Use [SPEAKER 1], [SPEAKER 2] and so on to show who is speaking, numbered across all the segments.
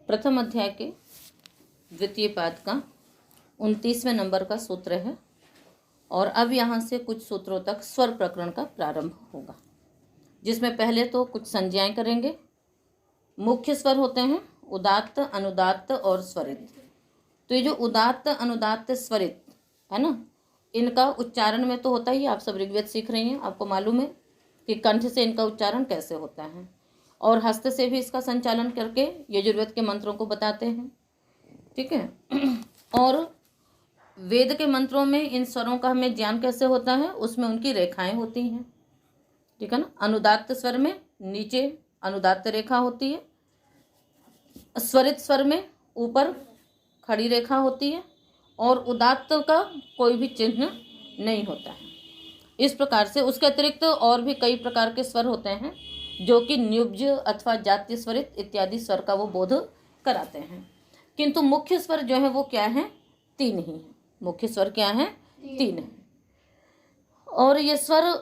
[SPEAKER 1] प्रथम अध्याय के द्वितीय पाद का 29वें नंबर का सूत्र है और अब यहाँ से कुछ सूत्रों तक स्वर प्रकरण का प्रारंभ होगा, जिसमें पहले तो कुछ संज्ञाएं करेंगे। मुख्य स्वर होते हैं उदात्त, अनुदात्त और स्वरित। तो ये जो उदात्त, अनुदात्त, स्वरित है ना, इनका उच्चारण में तो होता ही, आप सब ऋग्वेद सीख रही हैं, आपको मालूम है कि कंठ से इनका उच्चारण कैसे होता है और हस्त से भी इसका संचालन करके यजुर्वेद के मंत्रों को बताते हैं। ठीक है। और वेद के मंत्रों में इन स्वरों का हमें ज्ञान कैसे होता है, उसमें उनकी रेखाएं होती हैं। ठीक है ना। अनुदात्त स्वर में नीचे अनुदात्त रेखा होती है, स्वरित स्वर में ऊपर खड़ी रेखा होती है और उदात्त का कोई भी चिन्ह नहीं होता है। इस प्रकार से उसके अतिरिक्त और भी कई प्रकार के स्वर होते हैं जो कि न्युब्ज अथवा जातीय स्वरित इत्यादि स्वर का वो बोध कराते हैं। किंतु मुख्य स्वर जो है वो क्या है, 3 ही है। मुख्य स्वर क्या है, 3 है। और ये स्वर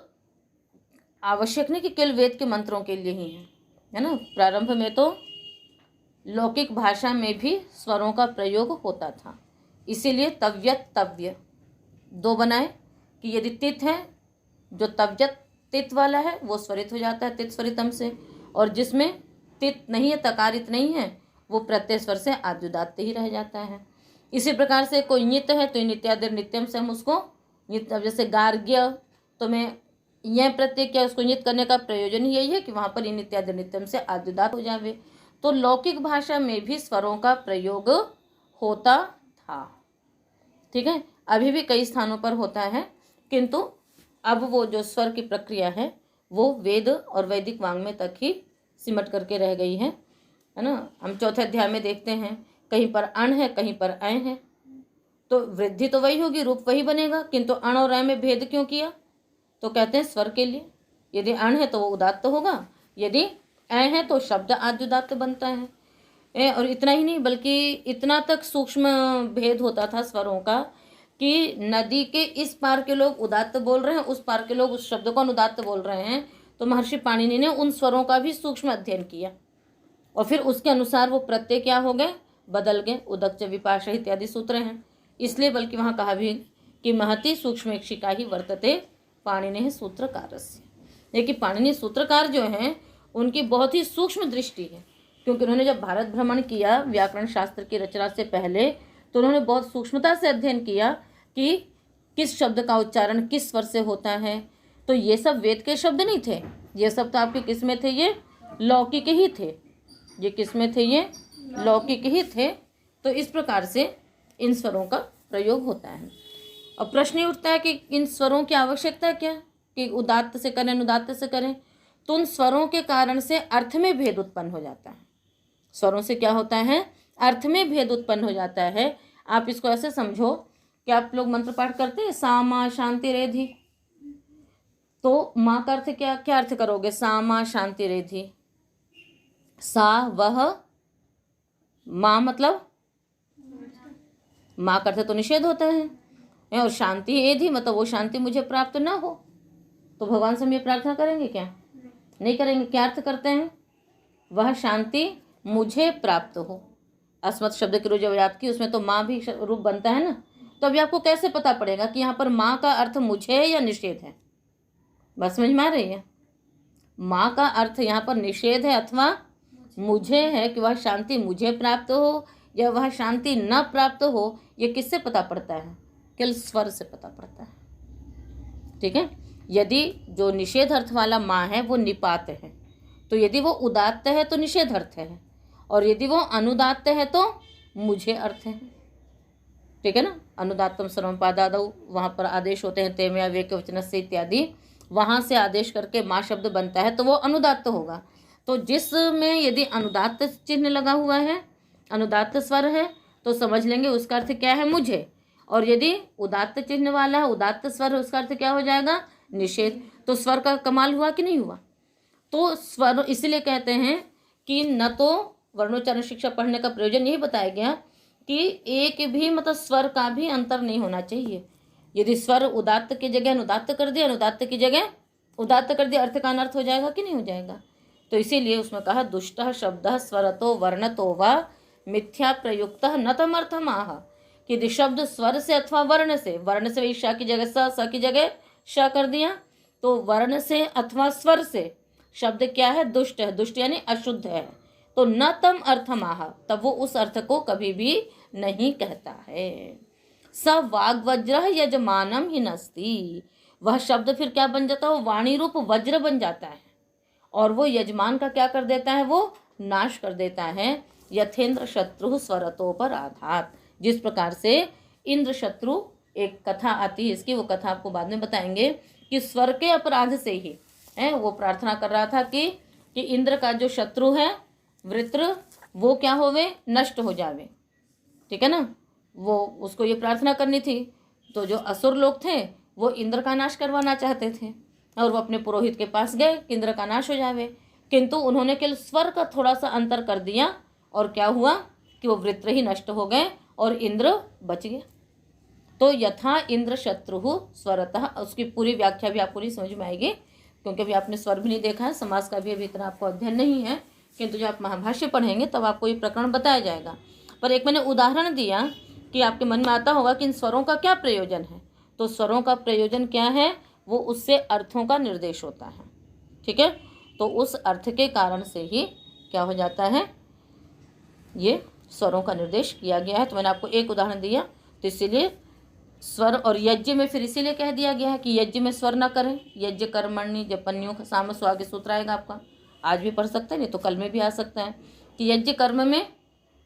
[SPEAKER 1] आवश्यक नहीं कि केवल वेद के मंत्रों के लिए ही है ना। प्रारंभ में तो लौकिक भाषा में भी स्वरों का प्रयोग होता था, इसीलिए तव्यत तव्य 2 बनाए कि यदि तित है, जो तव्यत तित वाला है वो स्वरित हो जाता है तित स्वरितम से, और जिसमें तित नहीं है, तकारित नहीं है, वो प्रत्यय स्वर से आद्युदात्त ही रह जाता है। इसी प्रकार से कोई नित है तो नित्यादिर नित्यम से हम उसको नित्य, जैसे गार्ग्य, तो मैं यह प्रत्यय क्या, उसको नित करने का प्रयोजन ही यही है कि वहाँ पर नित्यादिर नित्यम से आद्युदात्त हो जावे। तो लौकिक भाषा में भी स्वरों का प्रयोग होता था। ठीक है। अभी भी कई स्थानों पर होता है, किंतु अब वो जो स्वर की प्रक्रिया है वो वेद और वैदिक वाङ्मय तक ही सिमट करके रह गई है ना। हम चौथे अध्याय में देखते हैं कहीं पर अण है, कहीं पर ऐ है, तो वृद्धि तो वही होगी, रूप वही बनेगा, किंतु अण और ऐ में भेद क्यों किया, तो कहते हैं स्वर के लिए। यदि अण है तो वो उदात्त होगा, यदि ऐ है तो शब्द आद्युदात्त बनता है। और इतना ही नहीं, बल्कि इतना तक सूक्ष्म भेद होता था स्वरों का कि नदी के इस पार के लोग उदात्त बोल रहे हैं, उस पार के लोग उस शब्द को अनुदात्त बोल रहे हैं, तो महर्षि पाणिनि ने उन स्वरों का भी सूक्ष्म अध्ययन किया और फिर उसके अनुसार वो प्रत्यय क्या हो गए, बदल गए। उदक्च विपाशा इत्यादि सूत्र हैं, इसलिए बल्कि वहाँ कहा भी कि महति सूक्ष्मेक्षिका ही वर्तते पाणिनि सूत्रकारस्य। लेकिन पाणिनि सूत्रकार जो हैं उनकी बहुत ही सूक्ष्म दृष्टि है, क्योंकि उन्होंने जब भारत भ्रमण किया व्याकरण शास्त्र की रचना से पहले, तो उन्होंने बहुत सूक्ष्मता से अध्ययन किया कि किस शब्द का उच्चारण किस स्वर से होता है। तो ये सब वेद के शब्द नहीं थे, ये सब तो आपके किस में थे, ये लौकिक ही थे। ये किस में थे, ये लौकिक ही थे। तो इस प्रकार से इन स्वरों का प्रयोग होता है। अब प्रश्न ये उठता है कि इन स्वरों की आवश्यकता क्या, कि उदात्त से करें अनुदात्त से करें, तो उन स्वरों के कारण से अर्थ में भेद उत्पन्न हो जाता है। स्वरों से क्या होता है, अर्थ में भेद उत्पन्न हो जाता है। आप इसको ऐसे समझो कि आप लोग मंत्र पाठ करते हैं, सा मा शांति रेधि, तो माँ का अर्थ क्या, क्या अर्थ करोगे, सा मा शांति रेधि। सा वह, माँ मतलब माँ का अर्थ तो निषेध होता है, और शांति एधि मतलब वो शांति मुझे प्राप्त ना हो। तो भगवान से हम ये प्रार्थना करेंगे क्या, नहीं करेंगे। क्या अर्थ करते हैं, वह शांति मुझे प्राप्त हो। अस्मत् शब्द की रूप जब याद की, उसमें तो माँ भी रूप बनता है ना। तो अभी आपको कैसे पता पड़ेगा कि यहाँ पर माँ का अर्थ मुझे है या निषेध है, बस समझ में आ रही है। माँ का अर्थ यहाँ पर निषेध है अथवा मुझे है, कि वह शांति मुझे प्राप्त हो या वह शांति न प्राप्त हो, ये किससे पता पड़ता है, केवल स्वर से पता पड़ता है। ठीक है। यदि जो निषेध अर्थ वाला माँ है वो निपात है, तो यदि वो उदात्त है तो निषेध अर्थ है, और यदि वो अनुदात्त है तो मुझे अर्थ है। ठीक है ना। अनुदात्तम सर्वपादादौ, वहाँ पर आदेश होते हैं तेमया वेकवचन से इत्यादि, वहाँ से आदेश करके माँ शब्द बनता है तो वो अनुदात्त होगा। तो जिसमें यदि अनुदात्त चिन्ह लगा हुआ है, अनुदात्त स्वर है, तो समझ लेंगे उसका अर्थ क्या है, मुझे। और यदि उदात्त चिन्ह वाला उदात्त स्वर है, उसका अर्थ क्या हो जाएगा, निषेध। तो स्वर का कमाल हुआ कि नहीं हुआ। तो स्वर इसलिए कहते हैं कि न तो वर्णोच्चारण शिक्षा पढ़ने का प्रयोजन यही बताया गया कि एक भी मतलब स्वर का भी अंतर नहीं होना चाहिए। यदि स्वर उदात्त की जगह अनुदात्त कर दिया, अनुदात्त की जगह उदात्त कर दिया, अर्थ का अनर्थ हो जाएगा कि नहीं हो जाएगा। तो इसीलिए उसमें कहा दुष्टः शब्दः स्वरतो वर्णतो वा मिथ्या प्रयुक्त न तमर्थमाह, कि यदि शब्द स्वर से अथवा वर्ण से वही श की जगह स की जगह श कर दिया, तो वर्ण से अथवा स्वर से शब्द क्या है, दुष्ट है, दुष्ट यानी अशुद्ध है, तो न तम अर्थमाह, तब वो उस अर्थ को कभी भी नहीं कहता है। स वाग्वज्र यजमानम ही नस्ति, वह शब्द फिर क्या बन जाता है, वो वाणी रूप वज्र बन जाता है और वो यजमान का क्या कर देता है, वो नाश कर देता है। यथेंद्र शत्रु स्वरतों पर आघात, जिस प्रकार से इंद्र शत्रु, एक कथा आती है इसकी, वो कथा आपको बाद में बताएंगे, कि स्वर के अपराध से ही है वो प्रार्थना कर रहा था कि इंद्र का जो शत्रु है वृत्र, वो क्या होवे, नष्ट हो जावे। ठीक है ना, वो उसको ये प्रार्थना करनी थी। तो जो असुर लोग थे वो इंद्र का नाश करवाना चाहते थे और वो अपने पुरोहित के पास गए कि इंद्र का नाश हो जावे, किंतु उन्होंने केवल स्वर का थोड़ा सा अंतर कर दिया और क्या हुआ कि वो वृत्र ही नष्ट हो गए और इंद्र बच गया। तो यथा इंद्र शत्रु स्वरतः, उसकी पूरी व्याख्या भी आपको नहीं समझ में आएगी क्योंकि अभी आपने स्वर भी नहीं देखा है, समास का भी अभी इतना आपको अध्ययन नहीं है, किंतु जब आप महाभाष्य पढ़ेंगे तब आपको ये प्रकरण बताया जाएगा। पर एक मैंने उदाहरण दिया कि आपके मन में आता होगा कि इन स्वरों का क्या प्रयोजन है। तो स्वरों का प्रयोजन क्या है, वो उससे अर्थों का निर्देश होता है। ठीक है, तो उस अर्थ के कारण से ही क्या हो जाता है, ये स्वरों का निर्देश किया गया है। तो मैंने आपको एक उदाहरण दिया, तो इसीलिए स्वर, और यज्ञ में फिर इसीलिए कह दिया गया है कि यज्ञ में स्वर न करें। यज्ञ कर्मणि जपन्यों का साम स्व आगे सूत्र आएगा आपका, आज भी पढ़ सकते हैं, नहीं तो कल में भी आ सकता है कि यज्ञ कर्म में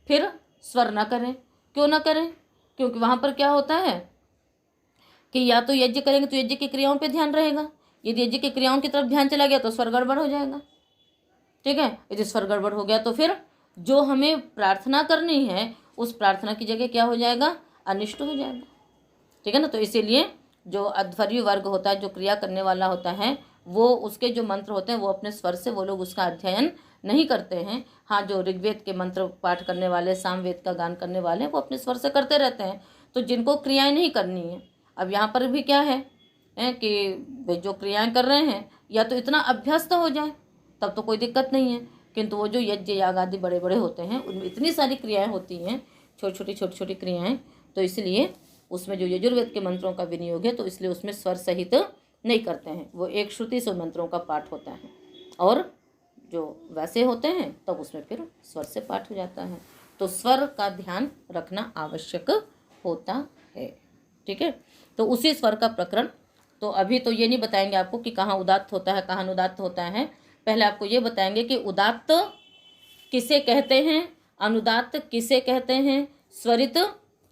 [SPEAKER 1] फिर स्वर न करें। क्यों न करें, क्योंकि वहाँ पर क्या होता है कि या तो यज्ञ करेंगे तो यज्ञ की क्रियाओं पे ध्यान रहेगा, यदि यज्ञ की क्रियाओं की तरफ ध्यान चला गया तो स्वर गड़बड़ हो जाएगा। ठीक है, यदि स्वर गड़बड़ हो गया तो फिर जो हमें प्रार्थना करनी है उस प्रार्थना की जगह क्या हो जाएगा, अनिष्ट हो जाएगा। ठीक है ना, तो इसीलिए जो अध्वर्यु वर्ग होता है, जो क्रिया करने वाला होता है, वो उसके जो मंत्र होते हैं वो अपने स्वर से वो लोग उसका अध्ययन नहीं करते हैं। हाँ, जो ऋग्वेद के मंत्र पाठ करने वाले, सामवेद का गान करने वाले, वो अपने स्वर से करते रहते हैं। तो जिनको क्रियाएं नहीं करनी है, अब यहाँ पर भी क्या है कि जो क्रियाएं कर रहे हैं या तो इतना अभ्यस्त हो जाए तब तो कोई दिक्कत नहीं है, किंतु वो जो यज्ञ याग आदि बड़े बड़े होते हैं उनमें इतनी सारी क्रियाएं होती हैं, छोटी छोटी क्रियाएं, तो इसलिए उसमें जो यजुर्वेद के मंत्रों का विनियोग है तो इसलिए उसमें स्वर सहित नहीं करते हैं, वो एक श्रुति से मंत्रों का पाठ होता है। और जो वैसे होते हैं तब तो उसमें फिर स्वर से पाठ हो जाता है। तो स्वर का ध्यान रखना आवश्यक होता है। ठीक है, तो उसी स्वर का प्रकरण, तो अभी तो ये नहीं बताएंगे आपको कि कहाँ उदात्त होता है कहाँ अनुदात्त होता है, पहले आपको ये बताएंगे कि उदात्त किसे कहते हैं, अनुदात्त किसे कहते हैं, स्वरित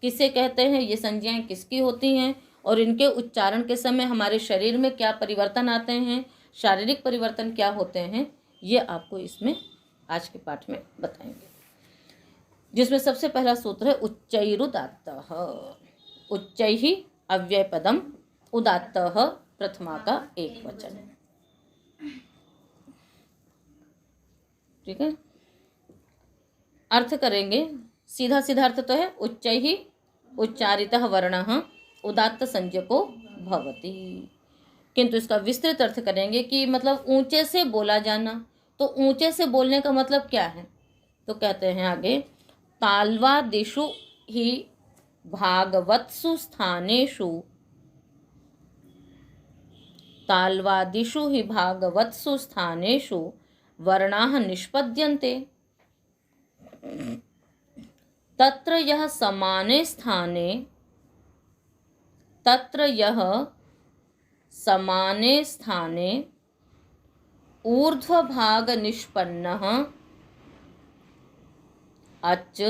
[SPEAKER 1] किसे कहते हैं, ये संज्ञाएं किसकी होती हैं और इनके उच्चारण के समय हमारे शरीर में क्या परिवर्तन आते हैं, शारीरिक परिवर्तन क्या होते हैं, ये आपको इसमें आज के पाठ में बताएंगे। जिसमें सबसे पहला सूत्र है उच्चैरुदात्तः। उच्चैः अव्यय पदम, उदात्तः प्रथमा का एक वचन। ठीक है, अर्थ करेंगे, सीधा सीधा अर्थ तो है उच्चैः उच्चारितः वर्णः उदात्त संज्ञको भवति, किंतु इसका विस्तृत अर्थ करेंगे कि मतलब ऊंचे से बोला जाना। तो ऊंचे से बोलने का मतलब क्या है, तो कहते हैं आगे, ताल्वादिषु ही भागवत्सु स्थानेषु, ताल्वादिषु ही भागवत्सु स्थानेषु वर्णाः निष्पद्यन्ते, तत्र यः समाने स्थाने, तत्र यः समाने स्थाने ऊर्ध्वभाग निष्पन्नः अच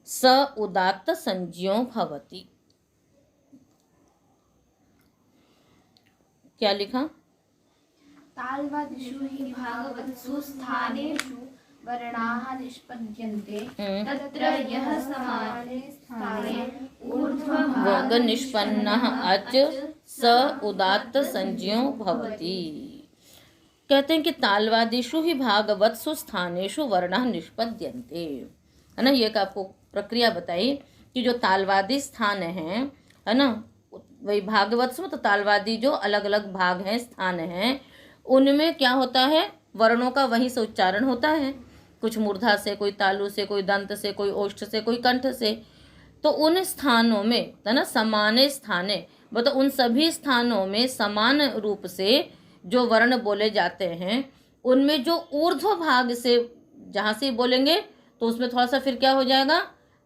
[SPEAKER 1] स उदात्त संज्ञो भवति। क्या लिखा,
[SPEAKER 2] ताल्वादिषु हि भागवत्सु स्थानेषु वर्णाः निष्पद्यन्ते, तत्र यः समाने स्थाने ऊर्ध्वभाग
[SPEAKER 1] निष्पन्नः अच स उदात्त संज्ञो भवति। कहते हैं कि ताल्वादिषु ही भागवत्सु स्थानेषु वर्णाः निष्पद्यन्ते, है ना। ये एक आपको प्रक्रिया बताई कि जो तालवादी स्थान है ना, वही भागवत्सु तो तालवादी जो अलग अलग भाग हैं, स्थान हैं, उनमें क्या होता है, वर्णों का वहीं से उच्चारण होता है। कुछ मूर्धा से, कोई तालु से, कोई दंत से, कोई ओष्ठ से, कोई कंठ से। तो उन स्थानों में है ना, समाने स्थाने, मतलब उन सभी स्थानों में समान रूप से जो वर्ण बोले जाते हैं, उनमें जो ऊर्ध्व भाग से जहाँ से बोलेंगे तो उसमें थोड़ा सा फिर क्या हो जाएगा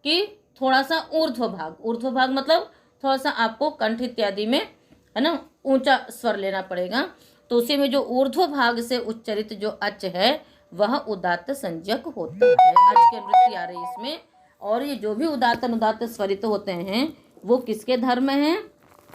[SPEAKER 1] कि थोड़ा सा ऊर्ध्व भाग मतलब थोड़ा सा आपको कंठ इत्यादि में है ना ऊंचा स्वर लेना पड़ेगा। तो उसी में जो ऊर्ध्व भाग से उच्चरित जो अच है वह उदात्त संज्ञक होता है। अच की अनुवृत्ति आ रही है इसमें। और ये जो भी उदात्त अनुदात्त स्वरित होते हैं वो किसके धर्म हैं?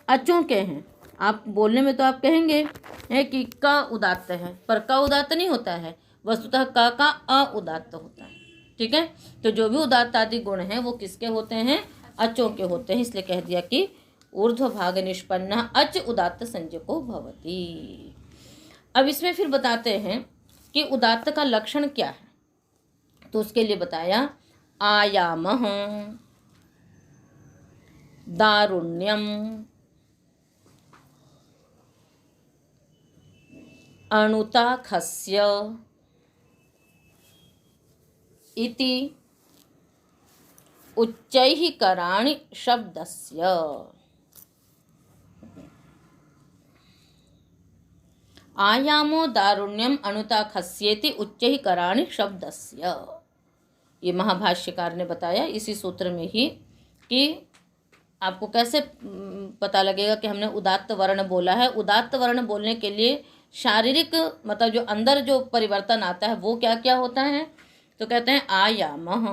[SPEAKER 1] अचों के हैं। आप बोलने में तो आप कहेंगे है कि क उदात्त है, पर क उदात्त नहीं होता है, वस्तुतः क का अ उदात्त होता है। ठीक है, तो जो भी उदात्त आदि गुण हैं वो किसके होते हैं? अचों के होते हैं। इसलिए कह दिया कि ऊर्ध्व भाग निष्पन्न अच उदात्त संज्ञको भवति। अब इसमें फिर बताते हैं कि उदात्त का लक्षण क्या है। तो उसके लिए बताया आयामः, दारुण्यम, अणुताखस्य इति उच्चैः कराणि शब्दस्य। आयामो दारुण्यम अणुताखस्येति उच्चैः कराणि शब्दस्य। ये महाभाष्यकार ने बताया इसी सूत्र में ही कि आपको कैसे पता लगेगा कि हमने उदात्त वर्ण बोला है। उदात्त वर्ण बोलने के लिए शारीरिक मतलब जो अंदर जो परिवर्तन आता है वो क्या क्या होता है। तो कहते हैं आयामः,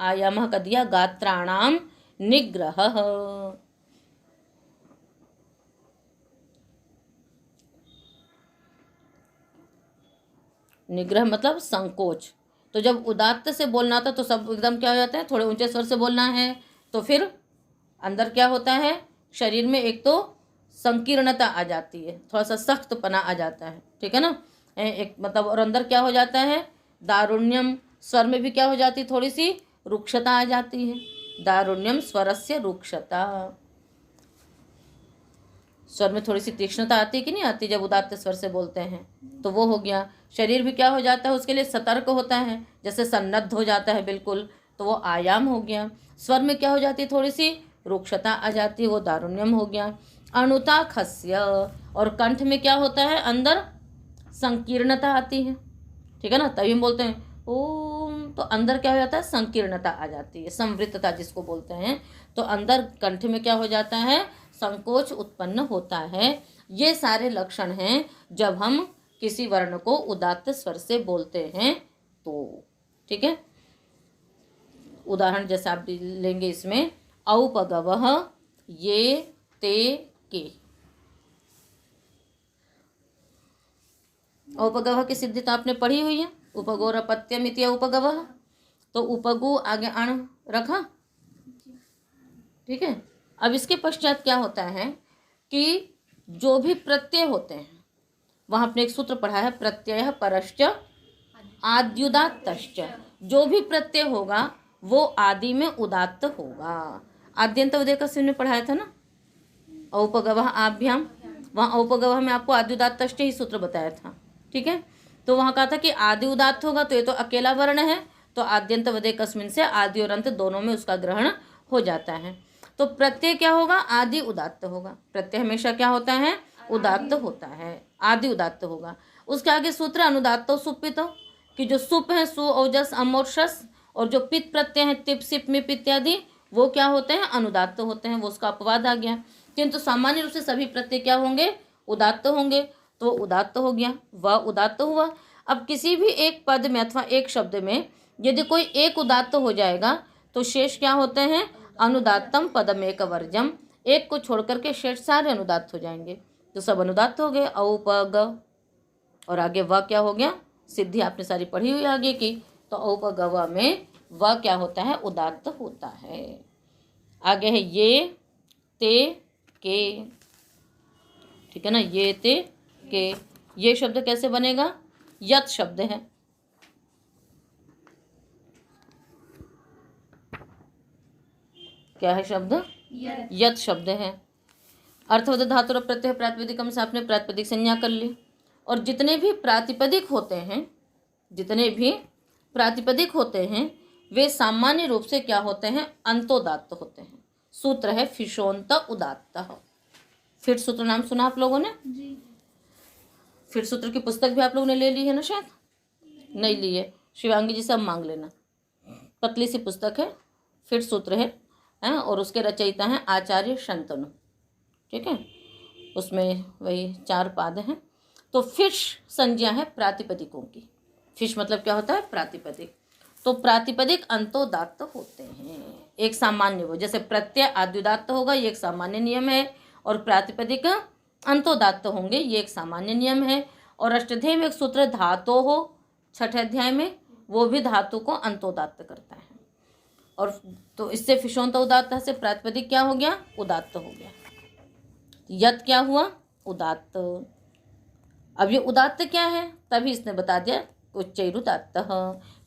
[SPEAKER 1] आयामः का दिया गात्राणाम निग्रह, निग्रह मतलब संकोच। तो जब उदात्त से बोलना था तो सब एकदम क्या हो जाता है, थोड़े ऊंचे स्वर से बोलना है, तो फिर अंदर क्या होता है, शरीर में एक तो संकीर्णता आ जाती है, थोड़ा सा सख्तपना आ जाता है। ठीक है ना, एक मतलब और अंदर क्या हो जाता है, दारुण्यम, स्वर में भी क्या हो जाती है, थोड़ी सी रुक्षता आ जाती है। दारुण्यम स्वरस्य रुक्षता, स्वर में थोड़ी सी तीक्ष्णता आती है कि नहीं आती जब उदात्त स्वर से बोलते हैं, तो वो हो गया। शरीर भी क्या हो जाता है, उसके लिए सतर्क होता है, जैसे सन्नद्ध हो जाता है बिल्कुल, तो वो आयाम हो गया। स्वर में क्या हो जाती है, थोड़ी सी रुक्षता आ जाती है, वो दारुण्यम हो गया। अणुताखस्य, और कंठ में क्या होता है, अंदर संकीर्णता आती है। ठीक है ना, तभी हम बोलते हैं ओम, तो अंदर क्या हो जाता है, संकीर्णता आ जाती है, संवृतता जिसको बोलते हैं। तो अंदर कंठ में क्या हो जाता है, संकोच उत्पन्न होता है। ये सारे लक्षण हैं जब हम किसी वर्ण को उदात्त स्वर से बोलते हैं तो। ठीक है, उदाहरण जैसे आप लेंगे इसमें औपगवः ये ते के। औपगवः की सिद्धि तो आपने पढ़ी हुई है, उपगोर अपत्यम इति उपगवः। तो उपगु आगे अण रखा। ठीक है, अब इसके पश्चात क्या होता है कि जो भी प्रत्यय होते हैं, वहाँ आपने एक सूत्र पढ़ा है, प्रत्यय परश्च आद्युदात्तश्च। जो भी प्रत्यय होगा वो आदि में उदात्त होगा। आद्यंत उदय ने पढ़ाया था ना, औपगवः आभ्याम, वहाँ औपगवः में आपको आद्युदात्तश्च ही सूत्र बताया था। ठीक है, तो वहाँ कहा था कि आदि उदात्त होगा, तो ये तो अकेला वर्ण है, तो आद्यंत वदे कस्मिन से आदि और अंत दोनों में उसका ग्रहण हो जाता है। तो प्रत्यय क्या होगा, आदि उदात्त होगा। प्रत्यय हमेशा क्या होता है, उदात्त होता है, आदि उदात्त होगा। उसके आगे सूत्र अनुदात्तो सुपितो, कि जो सुप है, सु औजस अम और शस, और जो पित प्रत्यय है तिप सिप मिप इत्यादि, वो क्या होते हैं, अनुदात्त होते हैं। वो उसका अपवाद आ गया, किंतु सामान्य रूप से सभी प्रत्यय क्या होंगे, उदात्त होंगे, तो उदात्त हो गया, वह उदात्त हुआ। अब किसी भी एक पद में अथवा एक शब्द में यदि कोई एक उदात्त हो जाएगा तो शेष क्या होते हैं, अनुदात्तम पदम एक वर्जम, एक को छोड़ करके शेष सारे अनुदात्त हो जाएंगे, तो सब अनुदात्त हो गए। औपग, और आगे वह क्या हो गया, सिद्धि आपने सारी पढ़ी हुई आगे की, तो औपगव में वह क्या होता है, उदात्त होता है। आगे है ये ते के। ठीक है ना, ये ते के, ये शब्द कैसे बनेगा, यत शब्द है। क्या है शब्द, यत शब्द है। अर्थवद धातु और प्रत्यय प्रातिपदिकम से आपने प्रातिपदिक संज्ञा कर ली। और जितने भी प्रातिपदिक होते हैं, जितने भी प्रातिपदिक होते हैं वे सामान्य रूप से क्या होते हैं, अंतोदात्त होते हैं। सूत्र है फिशोंत उदात्त। फिर सूत्र नाम सुना आप लोगों ने?
[SPEAKER 2] जी।
[SPEAKER 1] फिर सूत्र की पुस्तक भी आप लोगों ने ले ली है ना? शायद नहीं ली है, शिवांगी जी से अब मांग लेना। पतली सी पुस्तक है, फिर सूत्र है, और उसके रचयिता हैं आचार्य शंतनु। ठीक है, उसमें वही 4 पाद हैं। तो फिश संज्ञा है प्रातिपदिकों की। फिश मतलब क्या होता है, प्रातिपदिक। तो प्रातिपदिक अंतोदात्त होते हैं, एक सामान्य वो, जैसे प्रत्यय आद्युदात्त होगा, ये एक सामान्य नियम है, और प्रातिपदिक अंतोदात्त होंगे, ये एक सामान्य नियम है। और अष्टाध्यायी में एक सूत्र धातो हो, 6ठे अध्याय में, वो भी धातु को अंतोदात्त करता है। और तो इससे फिशोंत उदात्त से प्रातिपदिक क्या हो गया, उदात्त हो गया। यत क्या हुआ, उदात्त। अब ये उदात्त क्या है, तभी इसने बता दिया उच्चैरुदात्त,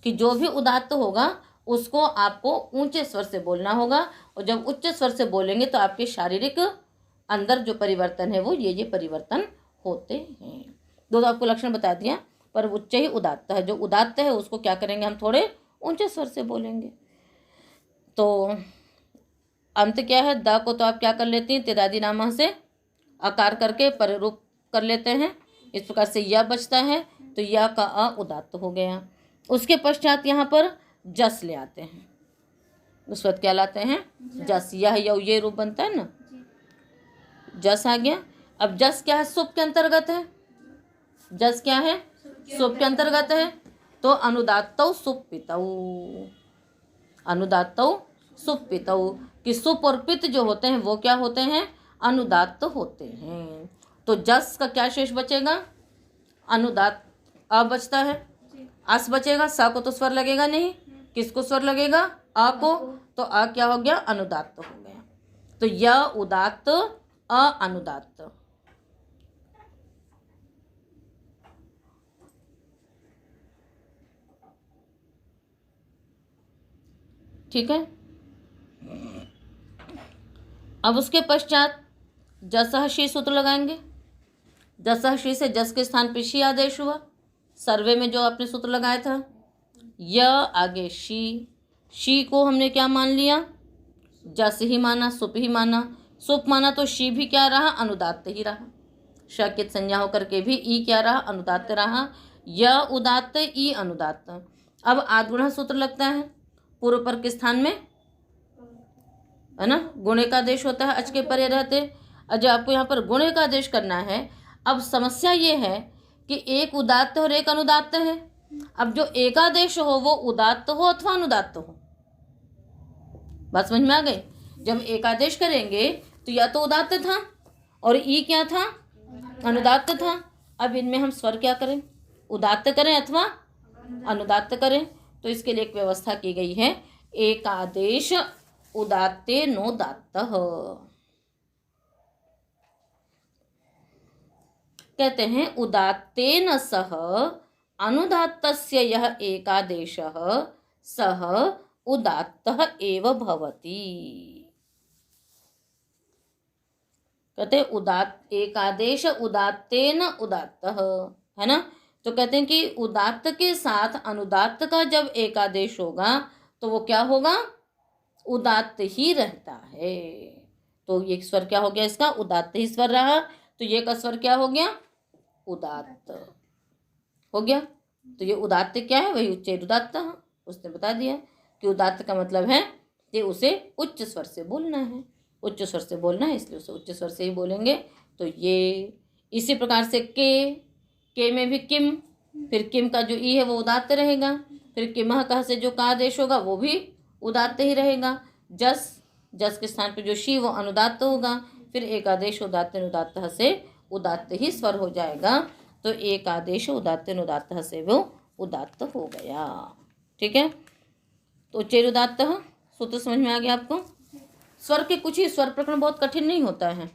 [SPEAKER 1] कि जो भी उदात्त होगा उसको आपको ऊंचे स्वर से बोलना होगा। और जब उच्च स्वर से बोलेंगे तो आपके शारीरिक अंदर जो परिवर्तन है वो ये परिवर्तन होते हैं। दो आपको लक्षण बता दिया, पर उच्च ही उदात्त है। जो उदात्त है उसको क्या करेंगे, हम थोड़े ऊंचे स्वर से बोलेंगे। तो अंत क्या है, द को तो आप क्या कर लेती हैं, तेदादी नामा से आकार करके पररूप कर लेते हैं। इस प्रकार से या बचता है, तो या का अ उदात्त हो गया। उसके पश्चात यहाँ पर जस ले आते हैं, उस वक्त क्या लाते हैं, जस। यह ये रूप बनता है ना, जस आ गया। अब जस क्या है, सुप के अंतर्गत है। जस क्या है, सुप के अंतर्गत है। तो अनुदात्तौ सुपितौ, अनुदात्तौ सुपितौ, कि सुप और पित जो होते हैं वो क्या होते हैं, अनुदात्त होते हैं। तो जस का क्या शेष बचेगा, अनुदात्त अ बचता है, अस बचेगा। सा को तो स्वर लगेगा नहीं, किसको स्वर लगेगा, अ को। तो अ क्या हो गया, अनुदात्त हो गया। तो य उदात्त अ अनुदात्त। ठीक है। अब उसके पश्चात जसह शी सूत्र लगाएंगे। जसह शी से जस के स्थान पर शी आदेश हुआ। सर्वे में जो आपने सूत्र लगाया था, य आगे शी, शी को हमने क्या मान लिया, जस ही माना, सुप ही माना। सुप माना तो शी भी क्या रहा, अनुदात्त ही रहा। शकित संज्ञा होकर के भी ई क्या रहा, अनुदात्त रहा। य उदात्त ई अनुदात्त। अब आद्गुण सूत्र लगता है पूर्व पर के स्थान में, है ना, गुणे का आदेश होता है अच के परे रहते। जब आपको यहाँ पर गुणे का आदेश करना है, अब समस्या ये है कि एक उदात्त और एक अनुदात्त है। अब जो एकादेश हो वो उदात्त हो अथवा अनुदात्त हो, बात समझ में आ गई। जब एकादेश करेंगे तो या तो उदात्त था और ई क्या था, अनुदात्त था। अब इनमें हम स्वर क्या करें, उदात्त करें अथवा अनुदात्त करें। तो इसके लिए एक व्यवस्था की गई है, एकादेश उदात्ते नोदात्तः। कहते हैं उदात्तेन सह अनुदात्तस्य यह एकादेशः सह उदात्तः एव भवति। कहते उदात्त एकादेश उदात्तेन उदात्तः, है ना। तो कहते हैं कि उदात्त के साथ अनुदात्त का जब एकादेश होगा तो वो क्या होगा, उदात्त ही रहता है। तो ये स्वर क्या हो गया, इसका उदात्त ही स्वर रहा। तो ये का स्वर क्या हो गया, उदात्त हो गया। तो ये उदात्त क्या है, वही उच्चैरुदात्त। उसने बता दिया कि उदात्त का मतलब है कि उसे उच्च स्वर से बोलना है, उच्च स्वर से बोलना है, इसलिए उसे उच्च स्वर से ही बोलेंगे। तो ये इसी प्रकार से के में भी किम, फिर किम का जो ई है वो उदात्त रहेगा। फिर किमह का से जो का आदेश होगा वो भी उदात्त ही रहेगा। जस, जस के स्थान पर जो शी वो अनुदात्त होगा। फिर एक आदेश उदात्त अनुदात्त से उदात्त ही स्वर हो जाएगा। तो एक आदेश उदात्त अनुदात्त से वो उदात्त हो गया। ठीक है। तो उच्चैरुदात्त सूत्र समझ में आ गया आपको। स्वर के कुछ ही स्वर प्रकरण बहुत कठिन नहीं होता है,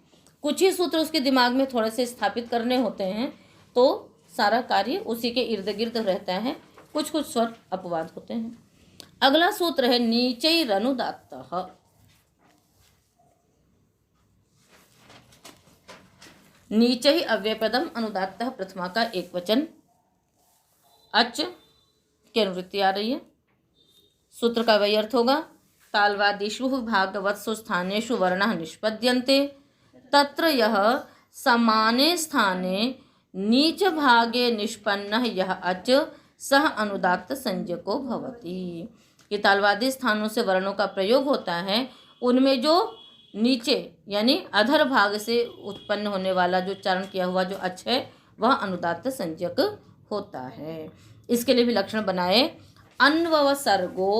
[SPEAKER 1] कुछ ही सूत्र उसके दिमाग में थोड़े से स्थापित करने होते हैं, तो सारा कार्य उसी के इर्द गिर्द रहता है। कुछ कुछ स्वर अपवाद होते हैं। अगला सूत्र है नीचैरनुदात्तः। नीचे ही अव्ययपदम अनुदात्तः प्रथमा का एक वचन अच की अनुवृत्ति आ रही है। सूत्र का वही अर्थ होगा, तालवादिषु भागवत्सु स्थानेषु वर्णः निष्पद्यन्ते तत्र यः समाने स्थाने नीच भागे निष्पन्नः यः अच सह अनुदात्त संज्ञको भवति। कि तालवादी स्थानों से वर्णों का प्रयोग होता है, उनमें जो नीचे यानी अधर भाग से उत्पन्न होने वाला जो उच्चारण किया हुआ जो अच है वह अनुदात्त संज्ञक होता है। इसके लिए भी लक्षण बनाए, अन्ववसर्गो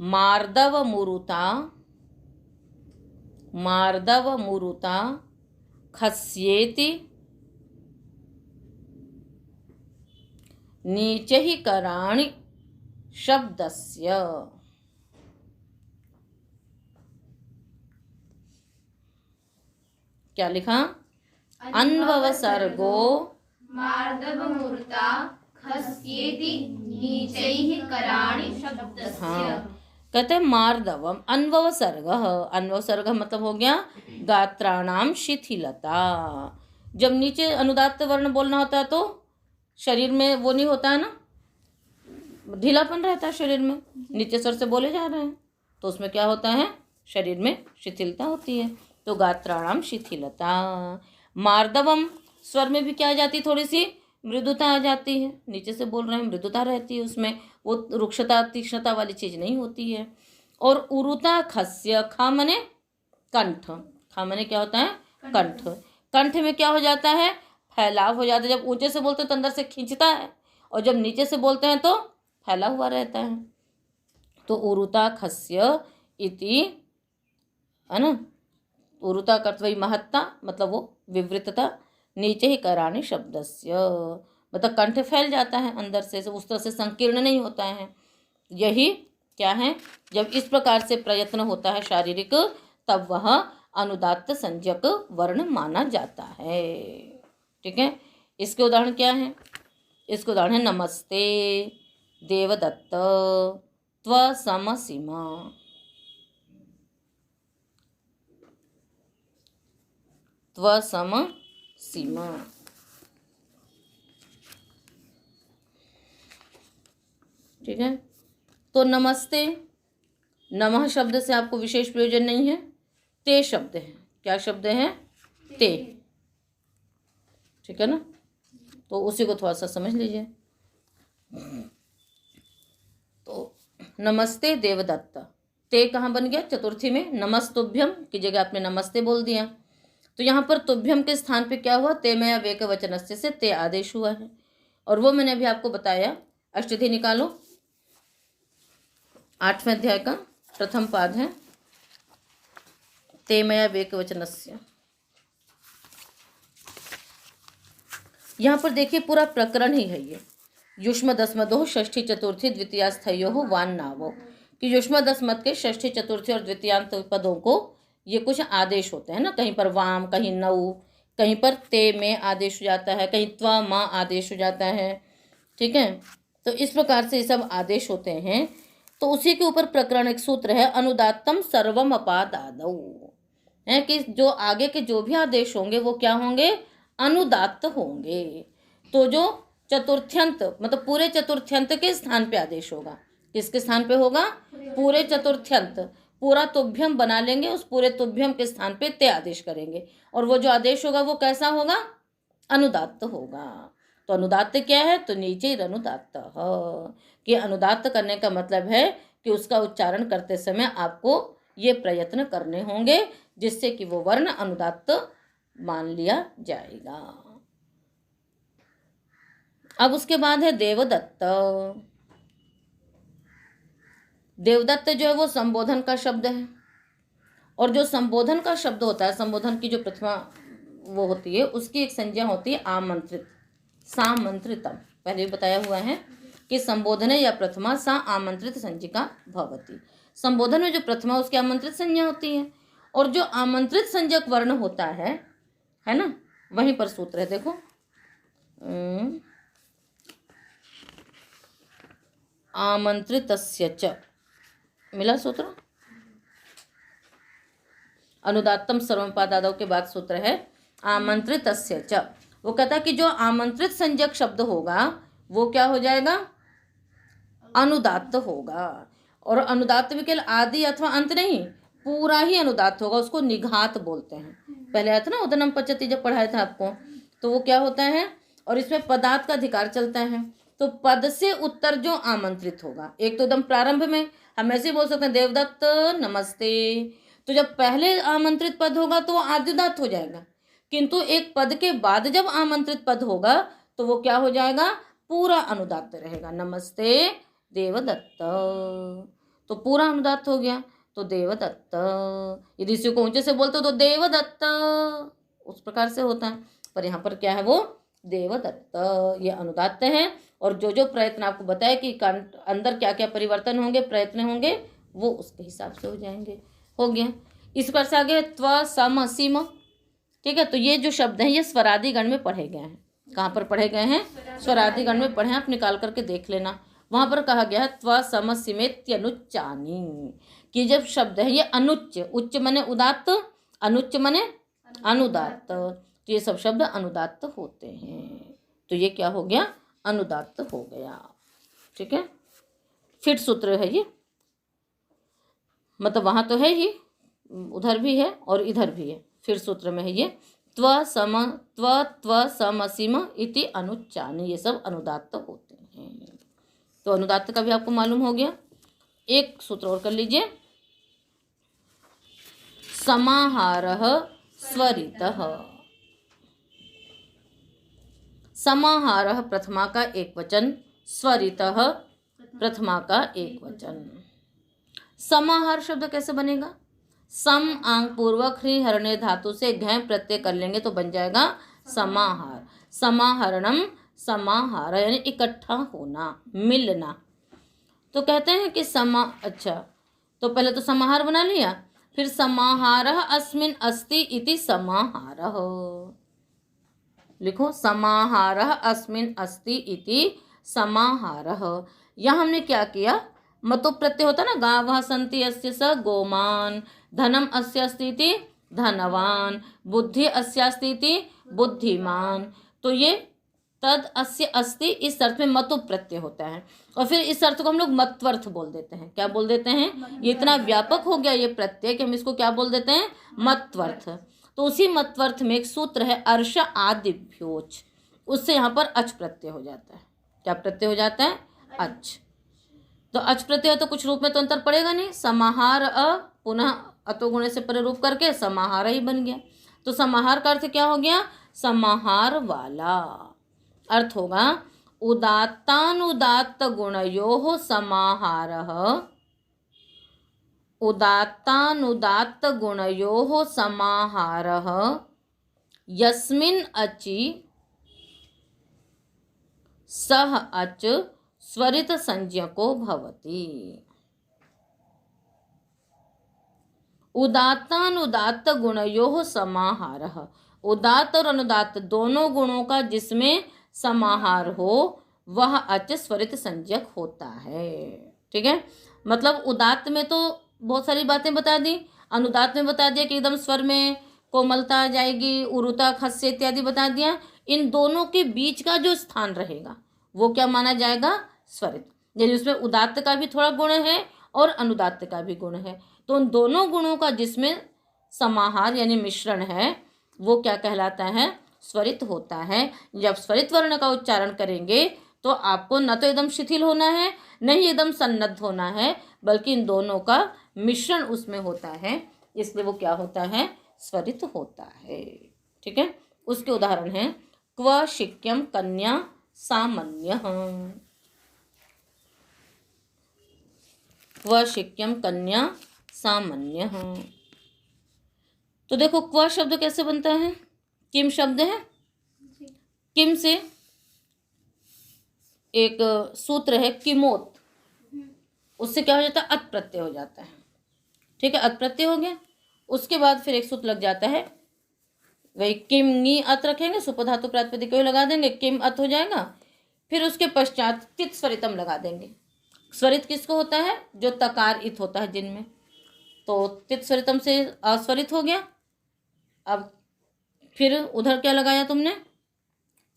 [SPEAKER 1] मार्दव मुरुता खस्येति नीचे ही कराणि शब्दस्य। क्या लिखा? अन्ववसर्गो
[SPEAKER 2] मार्दवमूर्ता खस्येति नीचैः कराणि शब्दस्य।
[SPEAKER 1] हाँ, कहते हैं मार्दवम अन्ववसर्ग। अन्ववसर्ग मतलब हो गया गात्राणाम शिथिलता। जब नीचे अनुदात्त वर्ण बोलना होता है तो शरीर में वो नहीं होता है ना, ढीलापन रहता है शरीर में, नीचे स्वर से बोले जा रहे हैं तो उसमें क्या होता है, शरीर में शिथिलता होती है। तो गात्राणाम शिथिलता। मार्दवम स्वर में भी क्या आ जाती है, थोड़ी सी मृदुता आ जाती है, नीचे से बोल रहे हैं मृदुता रहती है उसमें, वो रुक्षता तीक्ष्णता वाली चीज़ नहीं होती है। और उरुता खस्य, खा मने कंठ, खा मने क्या होता है, कंठ। कंठ में क्या हो जाता है, फैलाव हो जाता है। जब ऊंचे से बोलते हैं तो अंदर से खींचता है, और जब नीचे से बोलते हैं तो फैला हुआ रहता है। तो उरुता खस्य इति, है ना, उरुता का वही महत्ता मतलब वो विवृतता, नीचे ही कराणी शब्दस्य मतलब कंठ फैल जाता है अंदर से, उस तरह से संकीर्ण नहीं होता है। यही क्या है, जब इस प्रकार से प्रयत्न होता है शारीरिक, तब वह अनुदात्त संज्ञक वर्ण माना जाता है। ठीक है, इसके उदाहरण क्या है, इसके उदाहरण है नमस्ते देवदत्त त्वसमसीमा। त्वसमसीमा, ठीक है। तो नमस्ते, नमः शब्द से आपको विशेष प्रयोजन नहीं है, ते शब्द है। क्या शब्द है, ते, ठीक है ना। तो उसी को थोड़ा सा समझ लीजिए। तो नमस्ते देवदत्त, ते कहाँ बन गया, चतुर्थी में नमस्तुभ्यम की जगह आपने नमस्ते बोल दिया। तो यहाँ पर तुभ्यम के स्थान पे क्या हुआ, ते में वेक वचनस्य से ते आदेश हुआ है। और वो मैंने अभी आपको बताया, अष्टधी निकालो, 8वें अध्याय का प्रथम पाद है, ते मया वेक वचनस्य। यहाँ पर देखिए पूरा प्रकरण ही है ये, युष्म दस्मदो षष्ठी चतुर्थी द्वितीयास्थयो वान नावो, कि युष्म दस्मत के षष्ठी चतुर्थी और द्वितीयांत पदों को ये कुछ आदेश होते हैं ना, कहीं पर वाम, कहीं नऊ, कहीं पर ते में आदेश हो जाता है, कहीं त्वा माँ आदेश हो जाता है। ठीक है, तो इस प्रकार से ये सब आदेश होते हैं। तो उसी के ऊपर प्रकरण एक सूत्र है, अनुदात्तम सर्वम अपादादौ, है कि जो आगे के जो भी आदेश होंगे वो क्या होंगे, अनुदात्त होंगे। तो जो चतुर्थ्यंत मतलब पूरे चतुर्थ्यंत के स्थान पे आदेश होगा, किसके स्थान पे होगा, पूरे चतुर्थ्यंत, पूरा तुभ्यम बना लेंगे, उस पूरे तुभ्यम के स्थान पे ते आदेश करेंगे, और वो जो आदेश होगा वो कैसा होगा, अनुदात्त होगा। तो अनुदात्त क्या है, तो नीचे ही अनुदात्त है, कि अनुदात्त करने का मतलब है कि उसका उच्चारण करते समय आपको ये प्रयत्न करने होंगे जिससे कि वो वर्ण अनुदात्त मान लिया जाएगा। अब उसके बाद है देवदत्त। देवदत्त जो है वो संबोधन का शब्द है, और जो संबोधन का शब्द होता है, संबोधन की जो प्रथमा वो होती है, उसकी एक संज्ञा होती है आमंत्रित, सामंत्रितम। पहले भी बताया हुआ है कि संबोधने या प्रथमा सा आमंत्रित संज्ञिका भवति। संबोधन में जो प्रथमा उसकी आमंत्रित संज्ञा होती है, और जो आमंत्रित संज्ञक वर्ण होता है ना, वहीं पर सूत्र है, देखो आमंत्रितस्य च, मिला सूत्र, अनुदात्तम सर्वपादादौ के बाद सूत्र है आमंत्रितस्य च। वो कहता है कि जो आमंत्रित संज्ञक शब्द होगा वो क्या हो जाएगा, अनुदात्त होगा। और अनुदात्त भी केवल आदि अथवा अंत नहीं, पूरा ही अनुदात्त होगा, उसको निघात बोलते हैं। पहले आया था ना उदनम पचती, जब पढ़ाया था आपको, तो वो क्या होता है, और इसमें पदार्थ का अधिकार चलता है। तो पद से उत्तर जो आमंत्रित होगा, एक तो एकदम प्रारंभ में हम ऐसे बोल सकते हैं देवदत्त नमस्ते, तो जब पहले आमंत्रित पद होगा तो वो आद्युदात्त हो जाएगा, किंतु एक पद के बाद जब आमंत्रित पद होगा तो वो क्या हो जाएगा, पूरा अनुदात्त रहेगा। नमस्ते देवदत्त, तो पूरा अनुदात्त हो गया, तो देवदत्त। यदि इसी को ऊंचे से बोलते हो तो देवदत्त, उस प्रकार से होता है। पर यहाँ पर क्या है, वो देवदत्त, ये अनुदात्त है। और जो जो प्रयत्न आपको बताया कि अंदर क्या क्या परिवर्तन होंगे, प्रयत्न होंगे, वो उसके हिसाब से हो जाएंगे। हो गया। इस पर से आगे त्व सम सीम, ठीक है। तो ये जो शब्द हैं ये स्वरादि गण में पढ़े गए हैं। कहाँ पर पढ़े गए हैं, स्वरादि गण में पढ़े हैं, आप निकाल करके देख लेना। वहां पर कहा गया है त्व सम सीमेत्यनुच्चानी, कि जब शब्द है ये अनुच्च, उच्च मने उदात्त, अनुच्च मने अनुदात्त, तो ये सब शब्द अनुदात्त होते हैं। तो ये क्या हो गया, अनुदात्त हो गया। ठीक है, फिट सूत्र है ये, मतलब वहां तो है ही, उधर भी है और इधर भी है, फिर सूत्र में है ये त्व सम सीम इति अनुच्चानी, ये सब अनुदात्त होते हैं। तो अनुदात्त का भी आपको मालूम हो गया। एक सूत्र और कर लीजिए, समाहारः स्वरितः। समाहारः प्रथमा का एक वचन, स्वरितः प्रथमा का एक वचन। समाहार शब्द कैसे बनेगा, सम आंग पूर्वक ह्री हरणे धातु से घ प्रत्यय कर लेंगे तो बन जाएगा समाहार। समाहरणम समाहार यानी इकट्ठा होना, मिलना। तो कहते हैं कि अच्छा, तो पहले तो समाहार बना लिया, फिर समाहारः अस्मिन् अस्ति इति समाहारः। लिखो समाहारः अस्मिन् अस्ति इति समाहारः। यहाँ हमने क्या किया, मतो प्रत्यय होता ना, गावः सन्ति अस्य स गोमान्, धनम अस्य अस्ति इति धनवान, बुद्धि अस्य अस्ति इति बुद्धिमान। तो ये तद अस्य अस्ति, इस अर्थ में मतु प्रत्यय होता है। और फिर इस अर्थ को हम लोग मत्वर्थ बोल देते हैं। क्या बोल देते हैं, ये इतना व्यापक हो गया ये प्रत्यय कि हम इसको क्या बोल देते हैं, मत्वर्थ। तो उसी मत्वर्थ में एक सूत्र है अर्श आदिभ्योच, उससे यहाँ पर अच प्रत्यय हो जाता है। क्या प्रत्यय हो जाता है, अच। तो अच प्रत्यय तो कुछ रूप में तो अंतर पड़ेगा नहीं, समाहार अ पुनः अतो गुणे से परिरूप करके समाहार ही बन गया। तो समाहार का अर्थ क्या हो गया, समाहार वाला। अर्थ होगा उदात्तानुदात्त गुणयोः समाहारः, उदात्तानुदात्त गुणयोः समाहारः यस्मिन् अचि सह अच स्वरित संज्ञको भवति। उदात्तानुदात्त गुणयोः समाहारः, उदात्त और अनुदात्त दोनों गुणों का जिसमें समाहार हो वह अच स्वरित संज्ञक होता है। ठीक है, मतलब उदात्त में तो बहुत सारी बातें बता दी, अनुदात्त में बता दिया कि एकदम स्वर में कोमलता आ जाएगी, उरुता, खस्य इत्यादि बता दिया। इन दोनों के बीच का जो स्थान रहेगा वो क्या माना जाएगा, स्वरित। यानी उसमें उदात्त का भी थोड़ा गुण है और अनुदात्त का भी गुण है, तो उन दोनों गुणों का जिसमें समाहार यानी मिश्रण है वो क्या कहलाता है, स्वरित होता है। जब स्वरित वर्ण का उच्चारण करेंगे तो आपको न तो एकदम शिथिल होना है, नहीं एकदम सन्नद्ध होना है, बल्कि इन दोनों का मिश्रण उसमें होता है, इसलिए वो क्या होता है, स्वरित होता है। ठीक है, उसके उदाहरण हैं क्व शिक्यम कन्या सामान्य, क्व शिक्यम कन्या सामान्य। तो देखो क्व शब्द कैसे बनता है, किम शब्द है, किम से एक सूत्र है किमोत, उससे क्या हो जाता है, अत प्रत्यय हो जाता है। ठीक है, अत प्रत्यय हो गया। उसके बाद फिर एक सूत्र लग जाता है, वही किम नी अत रखेंगे, सुपधातु प्रातिपदिक लगा देंगे, किम अत हो जाएगा। फिर उसके पश्चात तित स्वरितम लगा देंगे। स्वरित किसको होता है, जो तकार इत होता है जिनमें, तो तित स्वरितम से अस्वरित हो गया। अब फिर उधर क्या लगाया तुमने,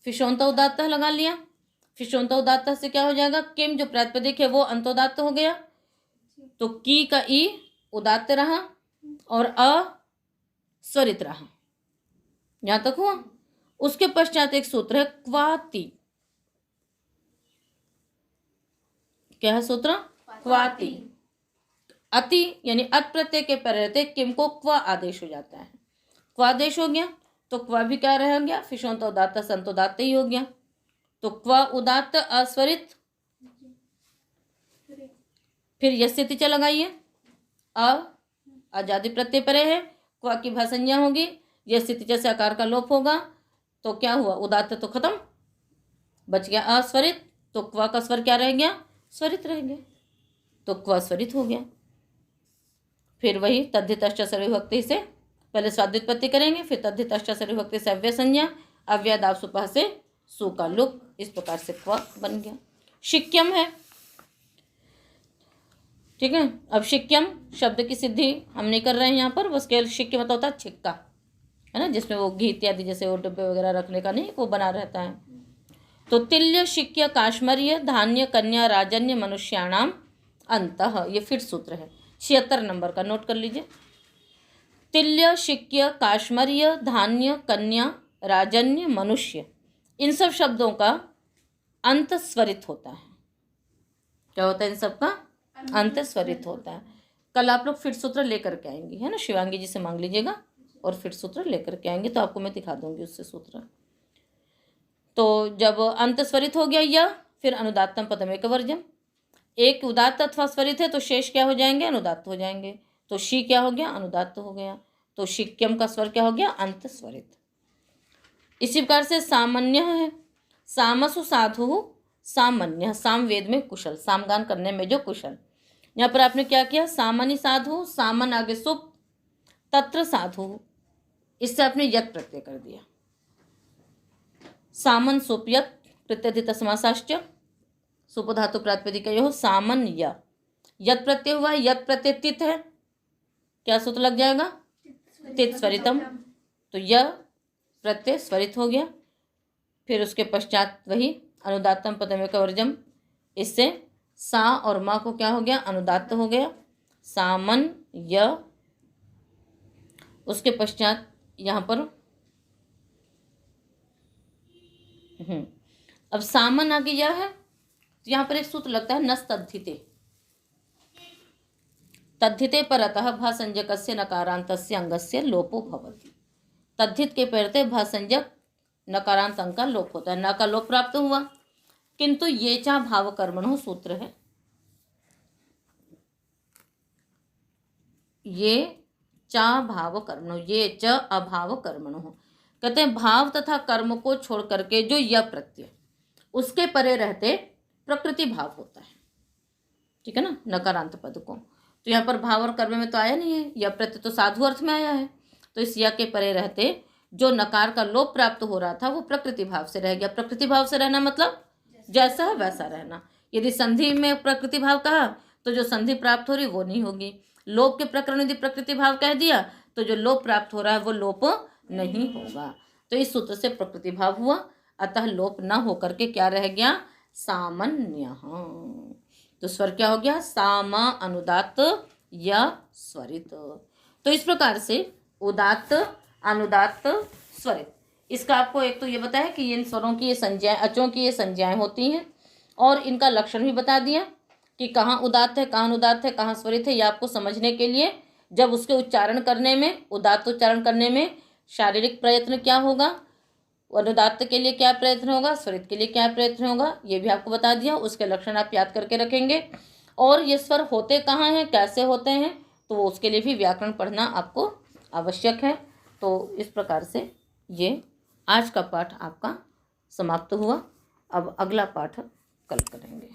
[SPEAKER 1] फिशोंत उदात्त लगा लिया। फिशोंत उदात्त से क्या हो जाएगा, किम जो प्रातिपदिक है वो अंतोदात्त हो गया, तो की का ई उदात्त रहा और अ स्वरित रहा। यहां तक हुआ। उसके पश्चात एक सूत्र है क्वाति। क्या है सूत्र, क्वाति। अति यानी अत प्रत्यय के पर रहते किम को क्व आदेश हो जाता है, क्व आदेश हो गया तो क्व भी क्या रह गया, फिशोंत उदात्त संतोदात्त ही हो गया। तो क्व उदात्त अस्वरित, फिर यस्य तिच लगाइए, आजादी प्रत्यय परे है, क्व की भाषंज्ञा होगी, यस्य तिच से आकार का लोप होगा, तो क्या हुआ, उदात्त तो खत्म, बच गया अस्वरित, तो क्व का स्वर क्या रह गया, स्वरित रह गया, तो क्व स्वरित हो गया। फिर वही तद्धित सर्वविभक्ति से पहले स्वाद्युत्पत्ति करेंगे, फिर तद्धित सर्वविभक्ति से अव्यय संज्ञा, अव्यय दाव सुपह से सु का लुक, इस प्रकार से क्व बन गया। शिक्यम है, ठीक है। अब शिक्यम शब्द की सिद्धि हम नहीं कर रहे हैं यहाँ पर, बस केवल शिक्य मतलब होता है छिक्का, है ना, जिसमें वो घी इत्यादि जैसे वो डब्बे वगैरह रखने का नहीं, वो बना रहता है। तो तिल्य शिक्य काश्मर्य धान्य कन्या राजन्य मनुष्याणाम अंतः, ये फिर सूत्र है 76 नंबर का, नोट कर लीजिए। तिल्य शिक्य काश्मर्य धान्य कन्या राजन्य मनुष्य, इन सब शब्दों का अंत स्वरित होता है। क्या होता है इन सब का अंत स्वरित होता है। कल आप लोग फिर सूत्र लेकर के आएंगे, है ना, शिवांगी जी से मांग लीजिएगा और फिर सूत्र लेकर के आएंगे, तो आपको मैं दिखा दूंगी उससे सूत्र। तो जब अंत स्वरित हो गया या फिर अनुदात्तम पदम एक वर्जम, एक उदात्त अथवा स्वरित है तो शेष क्या हो जाएंगे, अनुदात्त हो जाएंगे, तो शी क्या हो गया, अनुदात्त हो गया, तो शिक्यम का स्वर क्या हो गया, अंत स्वरित। इसी प्रकार से सामान्य है, सामसु साधु सामान्य, साम वेद में कुशल, सामगान करने में जो कुशल। यहाँ पर आपने क्या किया, सामान्य साधु, सामन आगे सुप, तत्र साधु, इससे आपने यत प्रत्यय कर दिया। सामन सुप यत प्रत्यधित समासाश्च, सुप धातु प्रातिपदिकयोः सामन यत प्रत्यय हुआ, यत प्रत्यय तित है, क्या सूत्र लग जाएगा, तित स्वरितम, तो यह प्रत्यय स्वरित हो गया। फिर उसके पश्चात वही अनुदात्तम पदमेक वर्जम, इससे सा और मा को क्या हो गया, अनुदात्त हो गया, सामन य। उसके पश्चात यहाँ पर अब सामन आगे यह है, तो यहाँ पर एक सूत्र लगता है नस तद्धिते, तद्धिते परतः भासंजकस्य नकारांतस्य अंगस्य लोपो भवति। तद्धित के पहले भासंजक नकारांत अंग का लोप होता है, न का लोप प्राप्त हुआ, किंतु ये चा भाव कर्मणो सूत्र है, ये चा भाव कर्मणो, ये च अभाव कर्मणो, कहते हैं भाव तथा कर्म को छोड़ करके जो यह प्रत्यय उसके परे रहते प्रकृति भाव होता है, ठीक है ना, नकारांत पद को। तो यहाँ पर भाव और कर्म में तो आया नहीं है, यह प्रत्यय तो साधु अर्थ में आया है, तो इस या के परे रहते जो नकार का लोप प्राप्त हो रहा था वो प्रकृति भाव से रह गया। प्रकृति भाव से रहना मतलब जैसा है वैसा रहना। यदि संधि में प्रकृति भाव कहा तो जो संधि प्राप्त हो रही वो नहीं होगी, लोप के प्रकरण यदि प्रकृति भाव कह दिया तो जो लोप प्राप्त हो रहा है वो लोप नहीं होगा। तो इस सूत्र से प्रकृति भाव हुआ, अतः लोप न होकर के क्या रह गया, सामान्य। तो स्वर क्या हो गया, सामा अनुदात्त या स्वरित। तो इस प्रकार से उदात्त अनुदात्त स्वरित, इसका आपको एक तो ये बताया कि इन स्वरों की ये संज्ञाएं, अचों की ये संज्ञाएं होती हैं, और इनका लक्षण भी बता दिया कि कहाँ उदात्त है, कहाँ अनुदात्त है, कहाँ स्वरित है। ये आपको समझने के लिए जब उसके उच्चारण करने में, उदात्त उच्चारण करने में शारीरिक प्रयत्न क्या होगा, अनुदात्त के लिए क्या प्रयत्न होगा, स्वरित के लिए क्या प्रयत्न होगा, ये भी आपको बता दिया। उसके लक्षण आप याद करके रखेंगे, और ये स्वर होते कहाँ हैं, कैसे होते हैं, तो उसके लिए भी व्याकरण पढ़ना आपको आवश्यक है। तो इस प्रकार से ये आज का पाठ आपका समाप्त हुआ। अब अगला पाठ कल करेंगे।